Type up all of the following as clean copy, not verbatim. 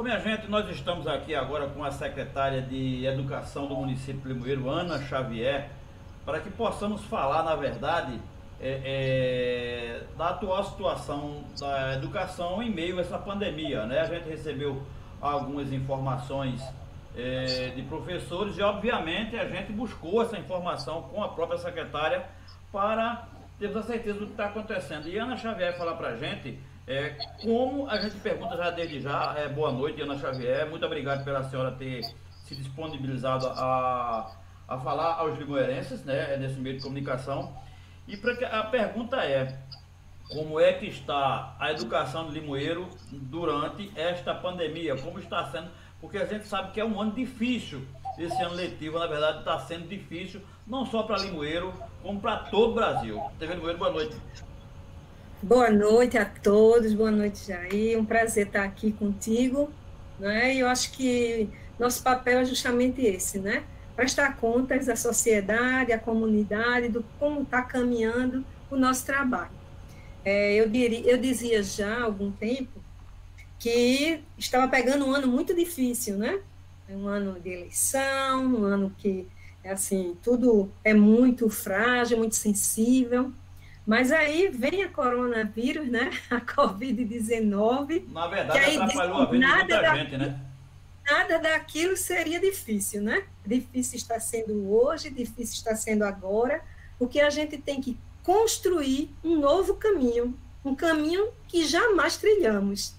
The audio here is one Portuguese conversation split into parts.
minha gente, nós estamos aqui agora com a secretária de Educação do município de Limoeiro, Ana Xavier, para que possamos falar, na verdade, da atual situação da educação em meio a essa pandemia, né? A gente recebeu algumas informações de professores e, obviamente, a gente buscou essa informação com a própria secretária para termos a certeza do que está acontecendo. E Ana Xavier vai falar para a gente como a gente pergunta já desde já. Boa noite, Ana Xavier, muito obrigado pela senhora ter se disponibilizado a falar aos limoeirenses, né, nesse meio de comunicação. E a pergunta é: como é que está a educação de Limoeiro durante esta pandemia? Como está sendo? Porque a gente sabe que é um ano difícil. Esse ano letivo, na verdade, está sendo difícil, não só para Limoeiro, como para todo o Brasil. TV Limoeiro, boa noite. Boa noite a todos, boa noite, Jair. Um prazer estar aqui contigo, né? E eu acho que nosso papel é justamente esse, né? Prestar contas à sociedade, à comunidade, do como está caminhando o nosso trabalho. Eu dizia já há algum tempo que estava pegando um ano muito difícil, né? Um ano de eleição, um ano que, assim, tudo é muito frágil, muito sensível. Mas aí vem a coronavírus, né? A Covid-19. Na verdade, atrapalhou a vida de muita gente, né? Nada daquilo seria difícil, né? Difícil está sendo hoje, difícil está sendo agora, porque a gente tem que construir um novo caminho, um caminho que jamais trilhamos.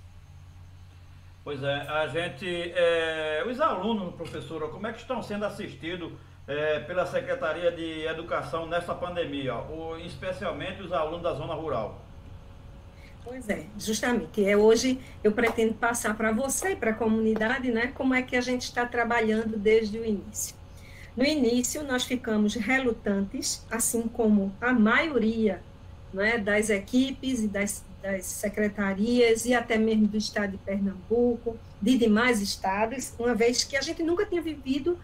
Pois é, os alunos, professora, como é que estão sendo assistidos pela Secretaria de Educação nessa pandemia, especialmente os alunos da zona rural? Pois é, justamente. Hoje eu pretendo passar para você e para a comunidade, né, como é que a gente está trabalhando desde o início. No início, nós ficamos relutantes, assim como a maioria, né, das equipes e das secretarias e até mesmo do estado de Pernambuco, de demais estados, uma vez que a gente nunca tinha vivido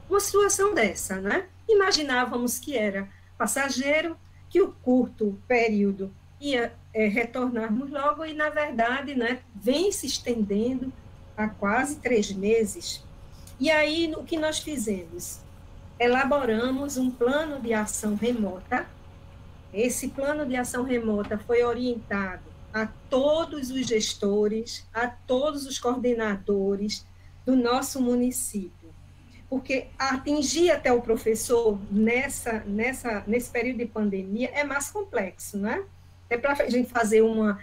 uma situação dessa, né? Imaginávamos que era passageiro, que o curto período ia retornarmos logo e, na verdade, né, vem se estendendo há quase 3 meses. E aí, o que nós fizemos? Elaboramos um plano de ação remota. Esse plano de ação remota foi orientado a todos os gestores, a todos os coordenadores do nosso município, porque atingir até o professor nesse período de pandemia é mais complexo, né? É para a gente fazer uma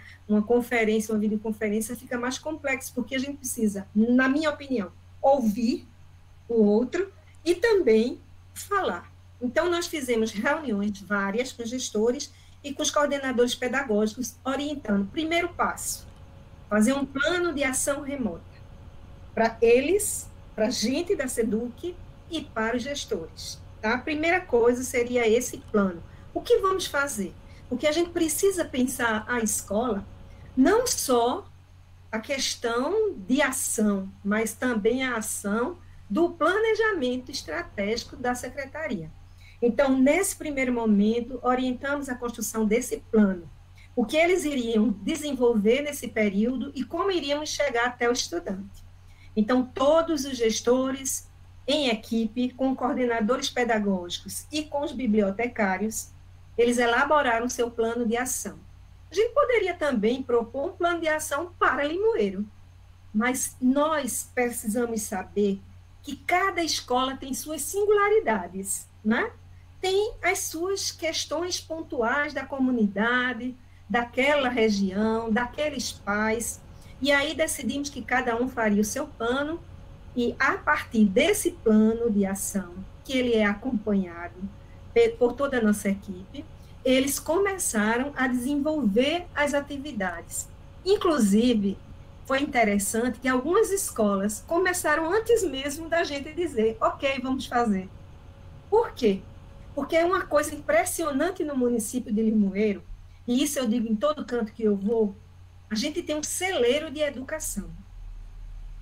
conferência, uma videoconferência, fica mais complexo, porque a gente precisa, na minha opinião, ouvir o outro e também falar. Então, nós fizemos reuniões várias com gestores e com os coordenadores pedagógicos, orientando. Primeiro passo, fazer um plano de ação remota para eles, para a gente da SEDUC e para os gestores. Tá? A primeira coisa seria esse plano. O que vamos fazer? Porque a gente precisa pensar a escola, não só a questão de ação, mas também a ação do planejamento estratégico da secretaria. Então, nesse primeiro momento, orientamos a construção desse plano, o que eles iriam desenvolver nesse período e como iríamos chegar até o estudante. Então, todos os gestores, em equipe, com coordenadores pedagógicos e com os bibliotecários, eles elaboraram seu plano de ação. A gente poderia também propor um plano de ação para Limoeiro, mas nós precisamos saber que cada escola tem suas singularidades, né? Tem as suas questões pontuais da comunidade, daquela região, daqueles pais, e aí decidimos que cada um faria o seu plano, e a partir desse plano de ação, que ele é acompanhado por toda a nossa equipe, eles começaram a desenvolver as atividades. Inclusive, foi interessante que algumas escolas começaram antes mesmo da gente dizer, ok, vamos fazer. Por quê? Porque é uma coisa impressionante no município de Limoeiro, e isso eu digo em todo canto que eu vou, a gente tem um celeiro de educação.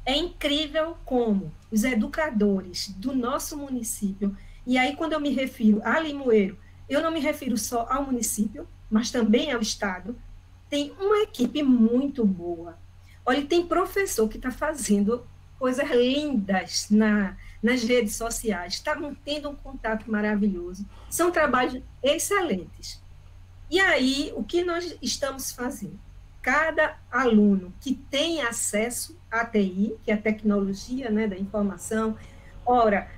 É incrível como os educadores do nosso município, e aí quando eu me refiro a Limoeiro, eu não me refiro só ao município, mas também ao estado, tem uma equipe muito boa. Olha, tem professor que está fazendo coisas lindas nas redes sociais, está tendo um contato maravilhoso, são trabalhos excelentes. E aí, o que nós estamos fazendo? Cada aluno que tem acesso à TI, que é a tecnologia, né, da informação, ora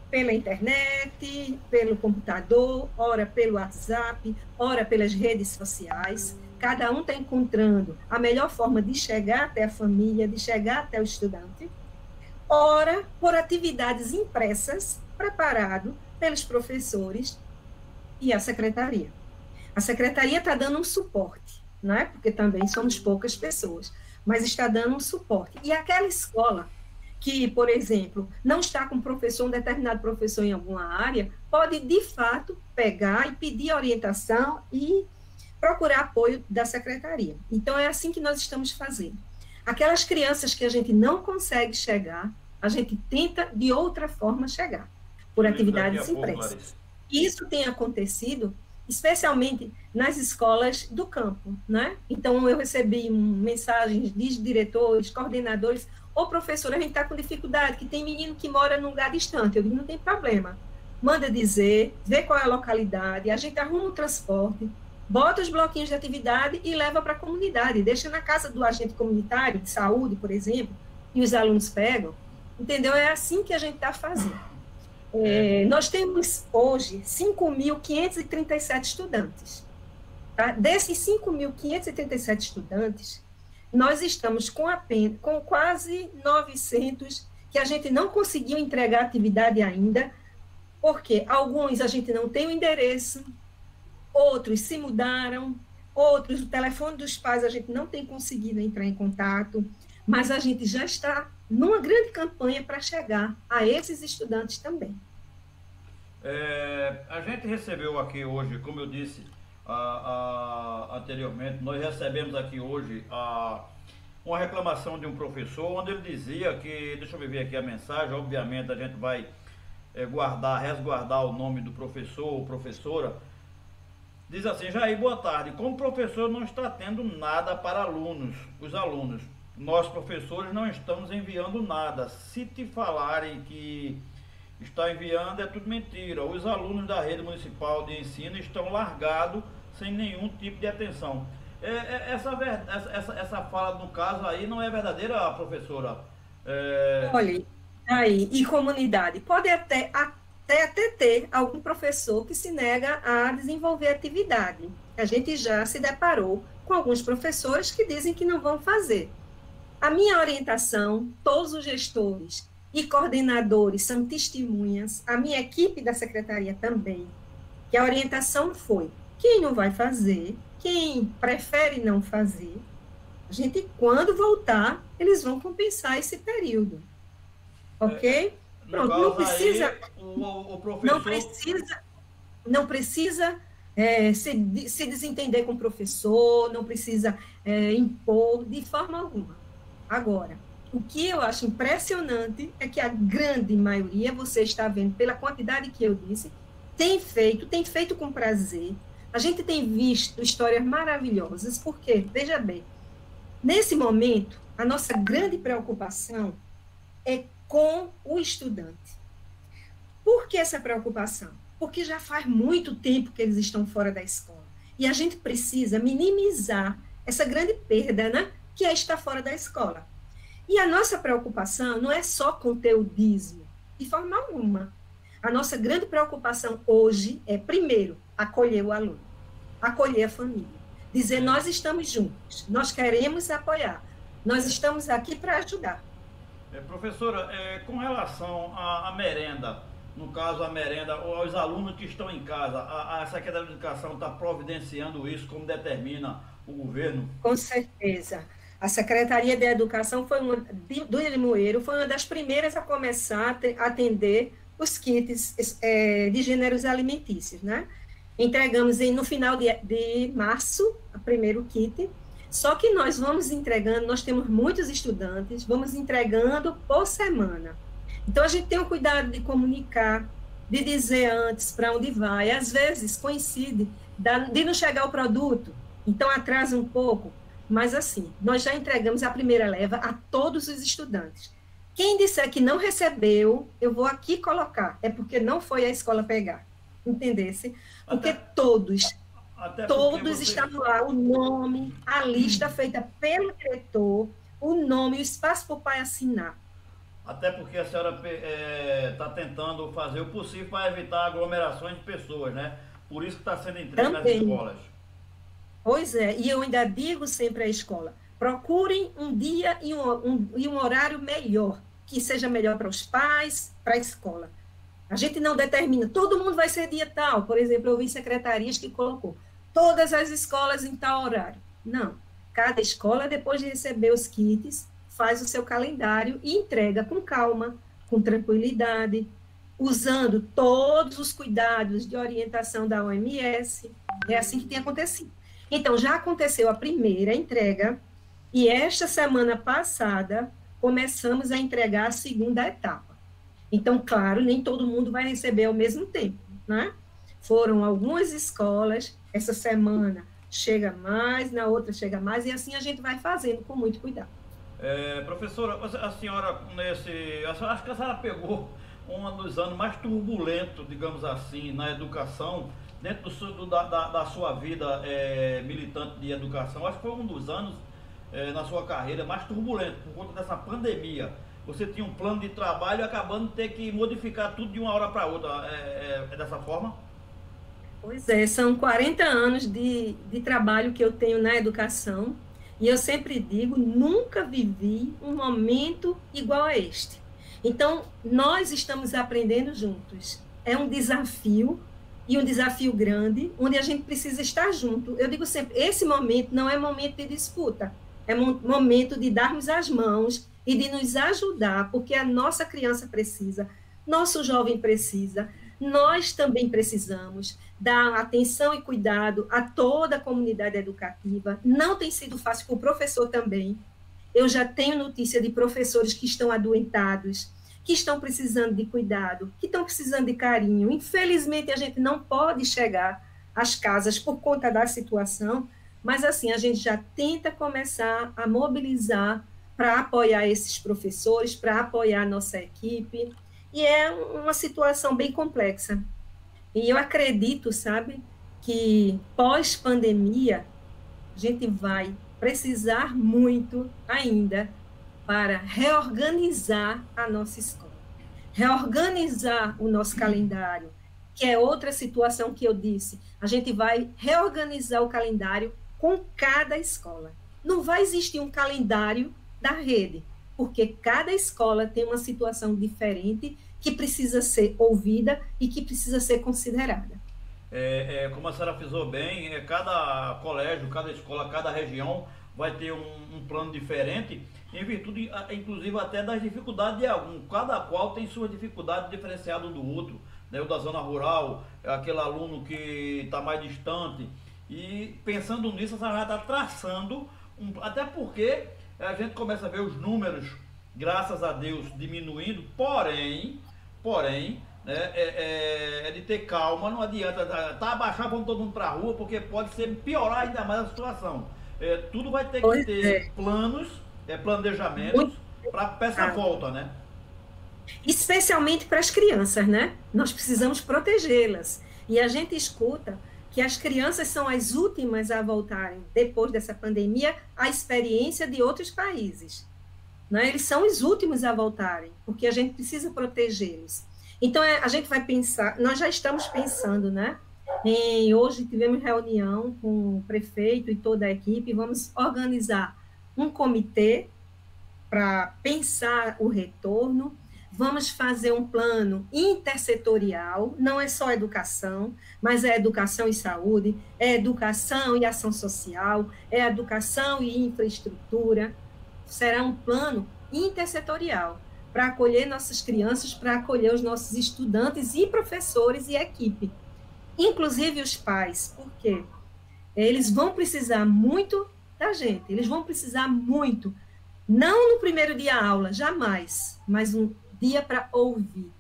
pela internet, pelo computador, ora pelo WhatsApp, ora pelas redes sociais, cada um está encontrando a melhor forma de chegar até a família, de chegar até o estudante, ora por atividades impressas, preparado pelos professores e a secretaria. A secretaria está dando um suporte, não é? Porque também somos poucas pessoas, mas está dando um suporte. E aquela escola que, por exemplo, não está com um determinado professor em alguma área, pode, de fato, pegar e pedir orientação e procurar apoio da secretaria. Então, é assim que nós estamos fazendo. Aquelas crianças que a gente não consegue chegar, a gente tenta, de outra forma, chegar, por atividades impressas. E isso tem acontecido especialmente nas escolas do campo, né? Então, eu recebi mensagens de diretores, coordenadores, ou professor, a gente está com dificuldade, que tem menino que mora num lugar distante. Eu digo, não tem problema. Manda dizer, vê qual é a localidade, a gente arruma o transporte, bota os bloquinhos de atividade e leva para a comunidade, deixa na casa do agente comunitário de saúde, por exemplo, e os alunos pegam. Entendeu? É assim que a gente está fazendo. Nós temos hoje 5.537 estudantes. Tá? Desses 5.537 estudantes, nós estamos com quase 900 que a gente não conseguiu entregar a atividade ainda, porque alguns a gente não tem o endereço, outros se mudaram, outros o telefone dos pais a gente não tem conseguido entrar em contato, mas a gente já está numa grande campanha para chegar a esses estudantes também. A gente recebeu aqui hoje, como eu disse anteriormente, nós recebemos aqui hoje uma reclamação de um professor, onde ele dizia que, deixa eu ver aqui a mensagem, obviamente a gente vai resguardar o nome do professor ou professora. Diz assim: Jair, boa tarde, como professor não está tendo nada para os alunos, nós professores não estamos enviando nada, se te falarem que está enviando é tudo mentira, os alunos da rede municipal de ensino estão largados sem nenhum tipo de atenção. Essa fala, no caso aí, não é verdadeira, professora? Olha, aí, e comunidade, pode até ter algum professor que se nega a desenvolver atividade. A gente já se deparou com alguns professores que dizem que não vão fazer. A minha orientação, todos os gestores e coordenadores são testemunhas, a minha equipe da secretaria também, que a orientação foi: quem não vai fazer, quem prefere não fazer, a gente, quando voltar, eles vão compensar esse período. Ok? Pronto, não precisa, aí, o professor... não precisa se desentender com o professor, não precisa impor de forma alguma. Agora, o que eu acho impressionante é que a grande maioria, você está vendo pela quantidade que eu disse, tem feito com prazer. A gente tem visto histórias maravilhosas, porque, veja bem, nesse momento, a nossa grande preocupação é com o estudante. Por que essa preocupação? Porque já faz muito tempo que eles estão fora da escola. E a gente precisa minimizar essa grande perda, né, que é estar fora da escola. E a nossa preocupação não é só conteudismo, de forma alguma. A nossa grande preocupação hoje é, primeiro, acolher o aluno, acolher a família, dizer: nós estamos juntos, nós queremos apoiar, nós estamos aqui para ajudar. Professora, com relação à merenda, no caso a merenda, aos alunos que estão em casa, a Secretaria de Educação está providenciando isso como determina o governo? Com certeza. A Secretaria de Educação do Limoeiro foi uma das primeiras a começar a atender os kits de gêneros alimentícios, né? Entregamos no final de março o primeiro kit, só que nós vamos entregando, nós temos muitos estudantes, vamos entregando por semana. Então, a gente tem o cuidado de comunicar, de dizer antes para onde vai. Às vezes, coincide de não chegar o produto, então atrasa um pouco, mas assim, nós já entregamos a primeira leva a todos os estudantes. Quem disser que não recebeu, eu vou aqui colocar, é porque não foi à escola pegar, entendesse? Porque todos estavam lá, o nome, a lista feita pelo diretor, o nome, o espaço para o pai assinar. Até porque a senhora está tentando fazer o possível para evitar aglomerações de pessoas, né? Por isso que está sendo entregue nas escolas. Pois é, e eu ainda digo sempre à escola, procurem um dia e um horário melhor, que seja melhor para os pais, para a escola. A gente não determina, todo mundo vai ser dia tal. Por exemplo, eu vi secretarias que colocou todas as escolas em tal horário. Não, cada escola, depois de receber os kits, faz o seu calendário e entrega com calma, com tranquilidade, usando todos os cuidados de orientação da OMS. É assim que tem acontecido. Então, já aconteceu a primeira entrega, e esta semana passada, começamos a entregar a segunda etapa. Então, claro, nem todo mundo vai receber ao mesmo tempo, né? Foram algumas escolas, essa semana chega mais, na outra chega mais, e assim a gente vai fazendo com muito cuidado. Professora, a senhora, acho que a senhora pegou um dos anos mais turbulentos, digamos assim, na educação, dentro da sua vida militante de educação. Acho que foi um dos anos na sua carreira mais turbulento, por conta dessa pandemia. Você tinha um plano de trabalho e acabando de ter que modificar tudo de uma hora para outra. É dessa forma? Pois é, são 40 anos de trabalho que eu tenho na educação, e eu sempre digo, nunca vivi um momento igual a este. Então, nós estamos aprendendo juntos. É um desafio, e um desafio grande, onde a gente precisa estar junto. Eu digo sempre, esse momento não é momento de disputa, é momento de darmos as mãos e de nos ajudar, porque a nossa criança precisa, nosso jovem precisa, nós também precisamos dar atenção e cuidado a toda a comunidade educativa. Não tem sido fácil para o professor também. Eu já tenho notícia de professores que estão adoentados, que estão precisando de cuidado, que estão precisando de carinho. Infelizmente, a gente não pode chegar às casas por conta da situação, mas assim, a gente já tenta começar a mobilizar para apoiar esses professores, para apoiar a nossa equipe, e é uma situação bem complexa. E eu acredito, sabe, que pós-pandemia, a gente vai precisar muito ainda para reorganizar a nossa escola, reorganizar o nosso calendário, que é outra situação que eu disse. A gente vai reorganizar o calendário com cada escola. Não vai existir um calendário da rede, porque cada escola tem uma situação diferente que precisa ser ouvida e que precisa ser considerada. Como a senhora frisou bem, cada colégio, cada escola, cada região vai ter um plano diferente, em virtude, inclusive, até das dificuldades de algum. Cada qual tem sua dificuldade diferenciada do outro. Né? O da zona rural, aquele aluno que está mais distante. E pensando nisso, a senhora já está traçando, até porque a gente começa a ver os números, graças a Deus, diminuindo, porém, né, é de ter calma, não adianta abaixar, vamos todo mundo para a rua, porque pode ser piorar ainda mais a situação. Tudo vai ter que ter planos, planejamentos para essa volta, né? Especialmente para as crianças, né? Nós precisamos protegê-las. E a gente escuta que as crianças são as últimas a voltarem, depois dessa pandemia, à experiência de outros países. Né? Eles são os últimos a voltarem, porque a gente precisa protegê-los. Então, a gente vai pensar, nós já estamos pensando, né? Hoje tivemos reunião com o prefeito e toda a equipe, vamos organizar um comitê para pensar o retorno, vamos fazer um plano intersetorial, não é só educação, mas é educação e saúde, é educação e ação social, é educação e infraestrutura. Será um plano intersetorial para acolher nossas crianças, para acolher os nossos estudantes e professores e equipe, inclusive os pais, porque eles vão precisar muito da gente, eles vão precisar muito, não no primeiro dia da aula, jamais, mas um dia para ouvir,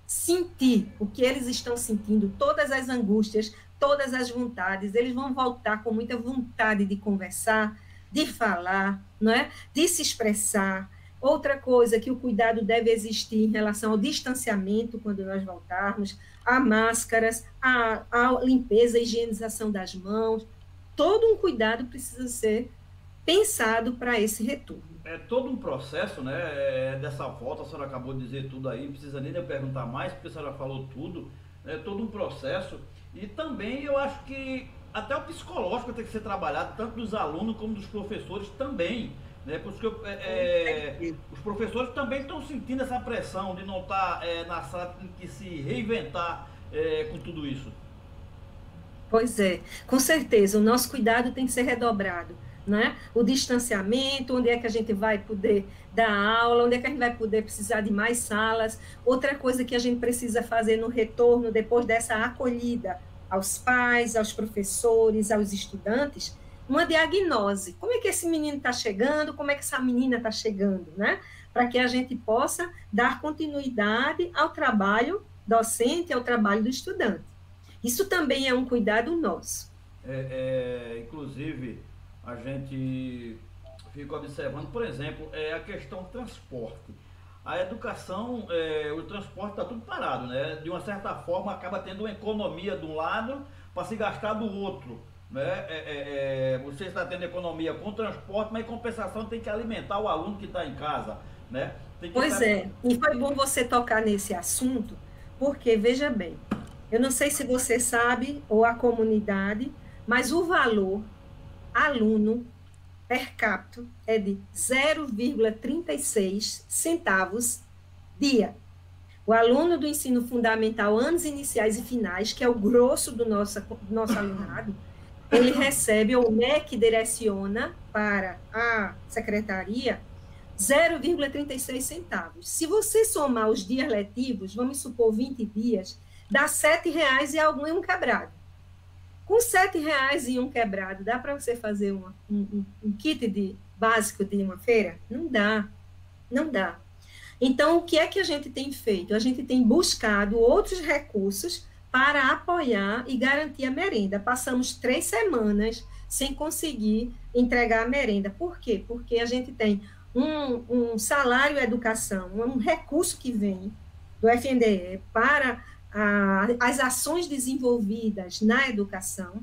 sentir o que eles estão sentindo, todas as angústias, todas as vontades. Eles vão voltar com muita vontade de conversar, de falar, não é? De se expressar. Outra coisa que o cuidado deve existir em relação ao distanciamento quando nós voltarmos, a máscaras, a limpeza, a higienização das mãos. Todo um cuidado precisa ser pensado para esse retorno. É todo um processo, né? Dessa volta, a senhora acabou de dizer tudo aí, não precisa nem de eu perguntar mais, porque a senhora falou tudo. É todo um processo. E também eu acho que até o psicológico tem que ser trabalhado, tanto dos alunos como dos professores também. Né? Porque os professores também estão sentindo essa pressão de não estar na sala, tem que se reinventar com tudo isso. Pois é, com certeza, o nosso cuidado tem que ser redobrado, né? O distanciamento, onde é que a gente vai poder dar aula, onde é que a gente vai poder precisar de mais salas. Outra coisa que a gente precisa fazer no retorno, depois dessa acolhida aos pais, aos professores, aos estudantes, uma diagnose. Como é que esse menino está chegando, como é que essa menina está chegando, né? Para que a gente possa dar continuidade ao trabalho docente, ao trabalho do estudante. Isso também é um cuidado nosso. Inclusive, a gente fica observando, por exemplo, a questão do transporte. A educação, o transporte está tudo parado, né? De uma certa forma, acaba tendo uma economia de um lado para se gastar do outro. Né? Você está tendo economia com o transporte, mas em compensação tem que alimentar o aluno que está em casa. Né? Pois é, e foi bom você tocar nesse assunto, porque, veja bem, eu não sei se você sabe, ou a comunidade, mas o valor aluno per capita é de 0,36 centavos dia. O aluno do ensino fundamental, anos iniciais e finais, que é o grosso do nosso alunado, ele recebe, ou o MEC direciona para a secretaria, 0,36 centavos. Se você somar os dias letivos, vamos supor 20 dias, dá R$ 7,00 e um quebrado. Com R$ 7,00 e um quebrado, dá para você fazer um kit básico de uma feira? Não dá, não dá. Então, o que é que a gente tem feito? A gente tem buscado outros recursos para apoiar e garantir a merenda. Passamos 3 semanas sem conseguir entregar a merenda. Por quê? Porque a gente tem um salário educação, um recurso que vem do FNDE para as ações desenvolvidas na educação,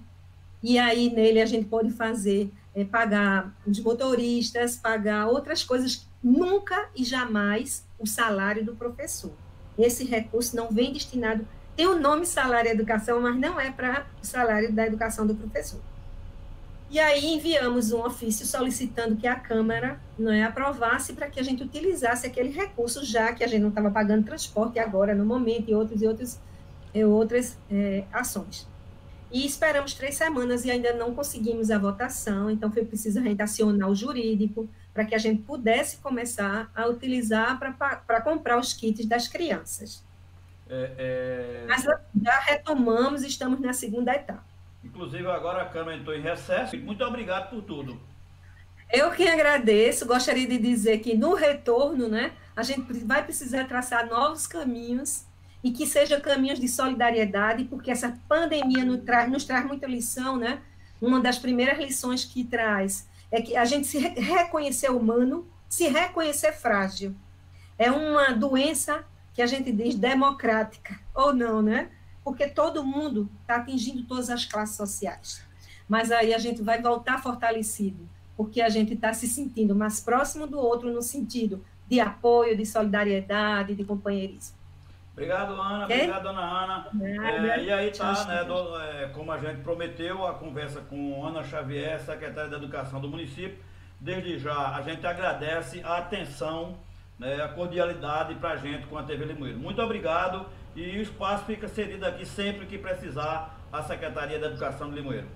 e aí nele a gente pode fazer, pagar os motoristas, pagar outras coisas, nunca e jamais o salário do professor. Esse recurso não vem destinado, tem o nome salário educação, mas não é para o salário da educação do professor. E aí enviamos um ofício solicitando que a Câmara aprovasse para que a gente utilizasse aquele recurso, já que a gente não estava pagando transporte agora, no momento, e outras ações. E esperamos 3 semanas e ainda não conseguimos a votação, então foi preciso a gente acionar o jurídico para que a gente pudesse começar a utilizar para comprar os kits das crianças. Mas já retomamos, estamos na segunda etapa. Inclusive, agora a Câmara entrou em recesso. Muito obrigado por tudo. Eu que agradeço. Gostaria de dizer que no retorno, a gente vai precisar traçar novos caminhos e que sejam caminhos de solidariedade, porque essa pandemia nos traz muita lição, Uma das primeiras lições que traz é que a gente se reconhecer humano, se reconhecer frágil. É uma doença que a gente diz democrática, ou não, Porque todo mundo está atingindo todas as classes sociais. Mas aí a gente vai voltar fortalecido, porque a gente está se sentindo mais próximo do outro no sentido de apoio, de solidariedade, de companheirismo. Obrigado, Ana. Obrigado, dona Ana. E aí tá, como a gente prometeu, a conversa com Ana Xavier, secretária da Educação do município. Desde já, a gente agradece a atenção, a cordialidade para a gente com a TV Limoeiro. Muito obrigado. E o espaço fica cedido aqui sempre que precisar a Secretaria da Educação de Limoeiro.